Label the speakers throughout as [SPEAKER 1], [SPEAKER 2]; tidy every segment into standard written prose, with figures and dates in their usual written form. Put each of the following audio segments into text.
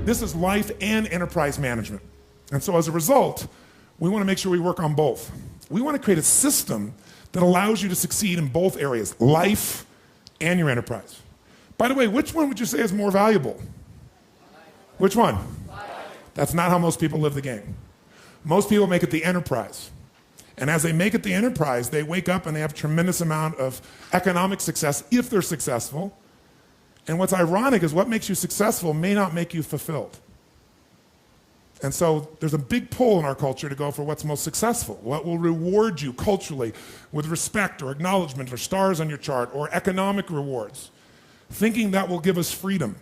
[SPEAKER 1] This is life and enterprise management. And so as a result, we want to make sure we work on both. We want to create a system that allows you to succeed in both areas, life and your enterprise. By the way, which one would you say is more valuable? Which one? That's not how most people live the game. Most people make it the enterprise. And as they make it the enterprise, they wake up and they have a tremendous amount of economic success if they're successful. And what's ironic is what makes you successful may not make you fulfilled. And so there's a big pull in our culture to go for what's most successful, what will reward you culturally with respect or acknowledgement or stars on your chart or economic rewards, thinking that will give us freedom.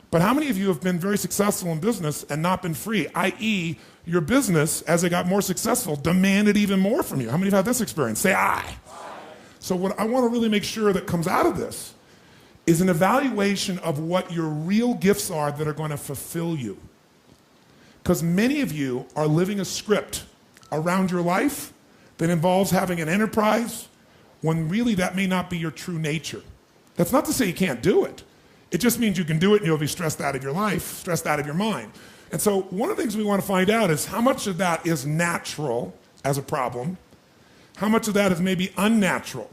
[SPEAKER 1] But how many of you have been very successful in business and not been free, i.e., your business, as it got more successful, demanded even more from you? How many have had this experience? Say aye. So what I want to really make sure that comes out of this is an evaluation of what your real gifts are that are going to fulfill you. Because many of you are living a script around your life that involves having an enterprise when really that may not be your true nature. That's not to say you can't do it. It just means you can do it and you'll be stressed out of your life, stressed out of your mind. And so one of the things we want to find out is how much of that is natural as a problem, how much of that is maybe unnatural.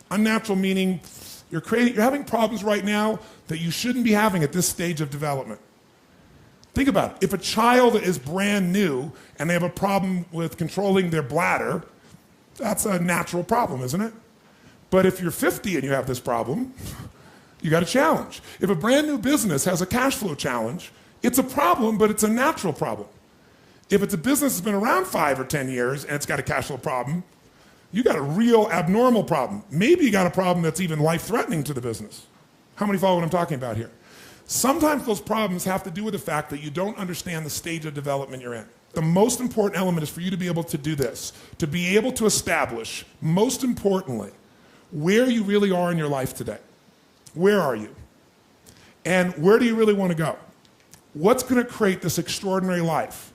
[SPEAKER 1] Unnatural meaning you're having problems right now that you shouldn't be having at this stage of development. Think about it. If a child is brand new and they have a problem with controlling their bladder, that's a natural problem, isn't it? But if you're 50 and you have this problem, you got a challenge. If a brand new business has a cash flow challenge, it's a problem, but it's a natural problem. If it's a business that's been around 5 or 10 years and it's got a cash flow problem, you got a real abnormal problem. Maybe you got a problem that's even life-threatening to the business. How many follow what I'm talking about here? Sometimes those problems have to do with the fact that you don't understand the stage of development you're in. The most important element is for you to be able to do this, to be able to establish, most importantly, where you really are in your life today. Where are you? And where do you really want to go? What's going to create this extraordinary life?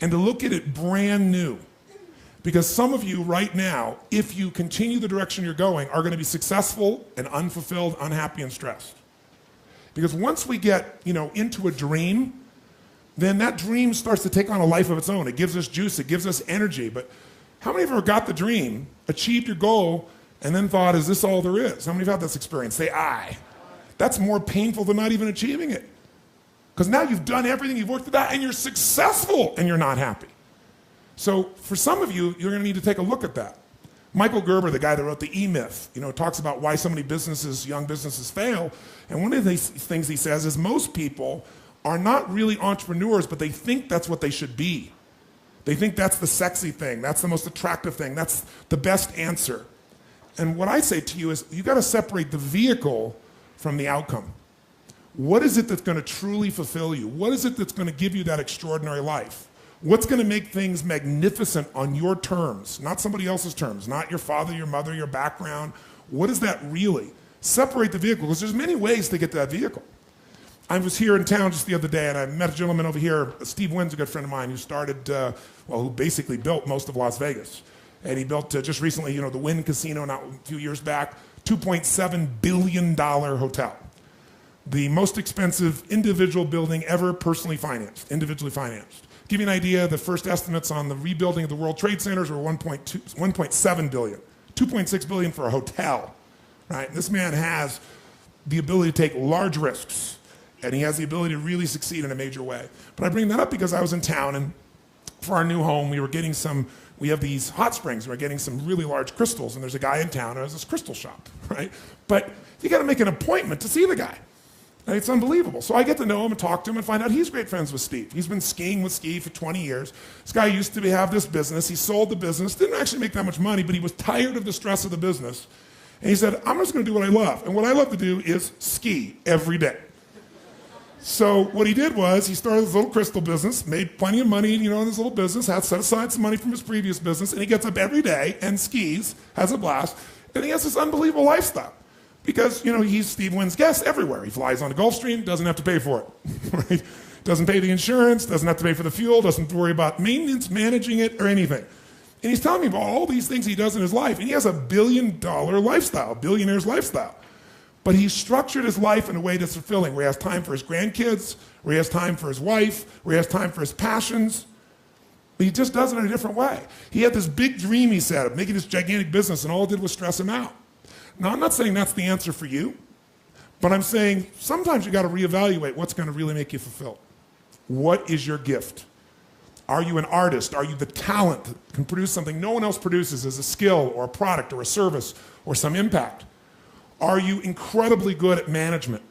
[SPEAKER 1] And to look at it brand new. Because some of you right now, if you continue the direction you're going, are going to be successful and unfulfilled, unhappy, and stressed. Because once we get, into a dream, then that dream starts to take on a life of its own. It gives us juice, it gives us energy. But how many of you ever got the dream, achieved your goal, and then thought, is this all there is? How many of you have had this experience? Say aye. That's more painful than not even achieving it. Because now you've done everything, you've worked it out, and you're successful, and you're not happy. So for some of you, you're going to need to take a look at that. Michael Gerber, the guy that wrote the E-Myth, talks about why so many young businesses fail. And one of the things he says is most people are not really entrepreneurs, but they think that's what they should be. They think that's the sexy thing, that's the most attractive thing, that's the best answer. And what I say to you is you got to separate the vehicle from the outcome. What is it that's going to truly fulfill you? What is it that's going to give you that extraordinary life? What's going to make things magnificent on your terms, not somebody else's terms, not your father, your mother, your background? What is that really? Separate the vehicle, because there's many ways to get to that vehicle. I was here in town just the other day, and I met a gentleman over here, Steve Wynn's a good friend of mine, who started, who basically built most of Las Vegas. And he built just recently, the Wynn Casino, not a few years back, $2.7 billion hotel. The most expensive individual building ever individually financed. Give you an idea, the first estimates on the rebuilding of the World Trade Centers were 1.7 billion, 2.6 billion for a hotel, right? This man has the ability to take large risks, and he has the ability to really succeed in a major way. But I bring that up because I was in town, and for our new home, we have these hot springs, we're getting some really large crystals, and there's a guy in town who has this crystal shop, right? But you gotta make an appointment to see the guy. And it's unbelievable. So I get to know him and talk to him and find out he's great friends with Steve. He's been skiing with Steve for 20 years. This guy used to have this business. He sold the business, didn't actually make that much money, but he was tired of the stress of the business. And he said, I'm just gonna do what I love. And what I love to do is ski every day. So what he did was he started this little crystal business, made plenty of money, in this little business, had set aside some money from his previous business, and he gets up every day and skis, has a blast, and he has this unbelievable lifestyle. Because, he's Steve Wynn's guest everywhere. He flies on the Gulfstream, doesn't have to pay for it, right? Doesn't pay the insurance, doesn't have to pay for the fuel, doesn't worry about maintenance, managing it, or anything. And he's telling me about all these things he does in his life, and he has a $1 billion lifestyle, billionaire's lifestyle. But he structured his life in a way that's fulfilling, where he has time for his grandkids, where he has time for his wife, where he has time for his passions. But he just does it in a different way. He had this big dream he said of making this gigantic business, and all it did was stress him out. Now, I'm not saying that's the answer for you, but I'm saying sometimes you got to reevaluate what's going to really make you fulfilled. What is your gift? Are you an artist? Are you the talent that can produce something no one else produces as a skill or a product or a service or some impact? Are you incredibly good at management?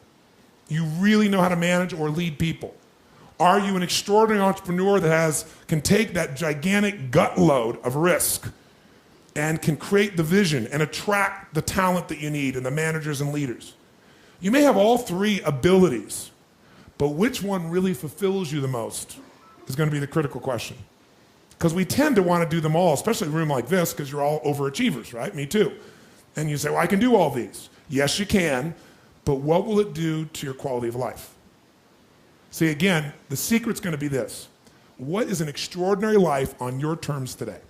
[SPEAKER 1] You really know how to manage or lead people? Are you an extraordinary entrepreneur that can take that gigantic gut load of risk and can create the vision and attract the talent that you need and the managers and leaders? You may have all three abilities, but which one really fulfills you the most is going to be the critical question. Because we tend to want to do them all, especially in a room like this, because you're all overachievers, right? Me too. And you say, well, I can do all these. Yes, you can, but what will it do to your quality of life? See, again, the secret's going to be this. What is an extraordinary life on your terms today?